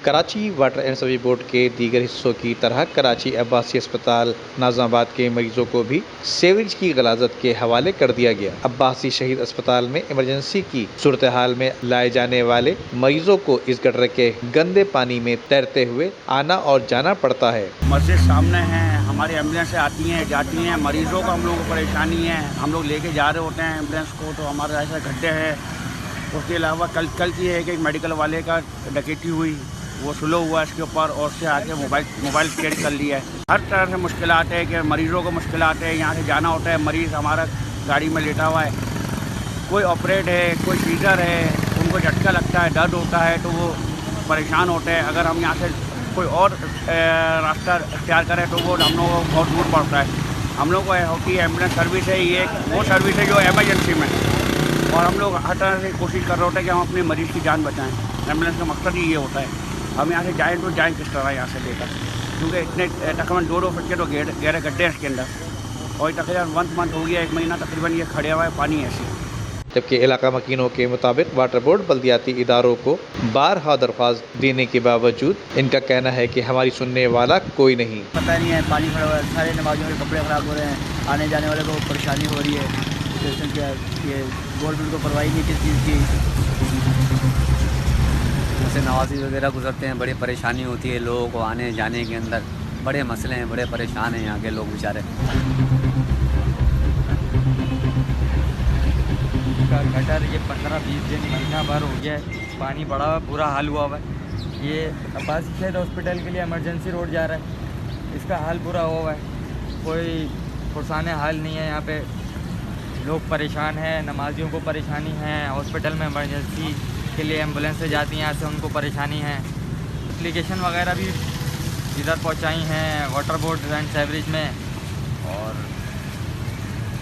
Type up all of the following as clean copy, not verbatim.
Karachi water and sewerage board के दीगर हिस्सों की तरह कराची अब्बासी अस्पताल नाज़माबाद के मरीजों को भी सीवरेज की गलाजत के हवाले कर दिया गया। अब्बासी शहीद अस्पताल में इमरजेंसी की सूरत हाल में लाए जाने वाले मरीजों को इस गटर के गंदे पानी में तैरते हुए आना और जाना पड़ता है। मस्जिद सामने है, हमारी एम्बुलेंस आती हैं जाती हैं, मरीजों को हम लोग को परेशानी है, हम लोग लेके जा रहे होते हैं एम्बुलेंस को, तो हमारे ऐसे गड्ढे हैं। उसके अलावा कल की है कि एक मेडिकल वाले का डकैती हुई, वो स्लो हुआ इसके ऊपर और उससे आके मोबाइल चेंज कर लिया है। हर तरह से मुश्किलात है कि मरीज़ों को मुश्किलात है, यहाँ से जाना होता है, मरीज़ हमारा गाड़ी में लेटा हुआ है, कोई ऑपरेट है, कोई सीजर है, उनको झटका लगता है, दर्द होता है तो वो परेशान होते हैं। अगर हम यहाँ से कोई और रास्ता इख्तियार करें तो वो हम लोगों को बहुत दूर पड़ता है। हम लोग को होती है एम्बुलेंस सर्विस है, ये वो सर्विस है जो एमरजेंसी में, और हम लोग हर तरह से कोशिश कर रहे होते हैं कि हम अपने मरीज़ की जान बचाएं। एम्बुलेंस का मकसद ही ये होता है। हम यहाँ से जाएँ तो जाएँ किस तरह यहाँ से लेकर, क्योंकि इतने तकरीबन 2 फुट के तो गहरे गड्ढे हैं इसके अंदर, और तकरीबन 1 मंथ हो गया, 1 महीना तकरीबन ये खड़े हुआ है पानी ऐसे। जबकि इलाका मकीनों के मुताबिक वाटर बोर्ड बल्दियाती इदारों को बारहा दरख्वास्त देने के बावजूद इनका कहना है कि हमारी सुनने वाला कोई नहीं। पता नहीं है, पानी खड़ा हुआ है, सारे नमाजियों के कपड़े ख़राब हो रहे हैं, आने जाने वाले को परेशानी हो रही है। ये गवर्नमेंट को परवाही नहीं किस चीज़ की। जैसे नवाज़ी वगैरह गुजरते हैं, बड़ी परेशानी होती है लोगों को आने जाने के अंदर, बड़े मसले हैं, बड़े परेशान हैं यहाँ के लोग बेचारे। गटर ये 15-20 दिन महीना भर हो गया है, पानी बड़ा बुरा हाल हुआ हुआ है। ये अब्बासी शहीद हॉस्पिटल के लिए इमरजेंसी रोड जा रहा है, इसका हाल बुरा हुआ है, कोई पुरसाने हाल नहीं है। यहाँ पे लोग परेशान हैं, नमाजियों को परेशानी है, हॉस्पिटल में इमरजेंसी के लिए एम्बुलेंस से जाती हैं, यहाँ से उनको परेशानी है। एप्लीकेशन वगैरह भी इधर पहुँचाई हैं वाटर बोर्ड एंड सीवरेज में, और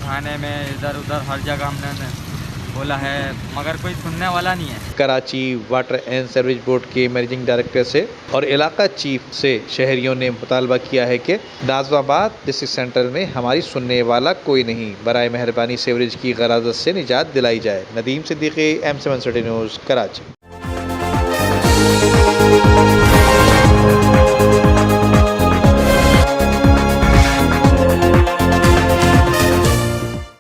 थाने में, इधर उधर हर जगह हमने बोला है, मगर कोई सुनने वाला नहीं है। Karachi water and sewerage board के मैनेजिंग डायरेक्टर से और इलाका चीफ से शहरियों ने मुतालबा किया है कि नाज़माबाद डिस्ट्रिक्ट सेंटर में हमारी सुनने वाला कोई नहीं, बराए मेहरबानी सीवरेज की गलाजत से निजात दिलाई जाए। Nadeem Siddiqui, M7 city news, Karachi.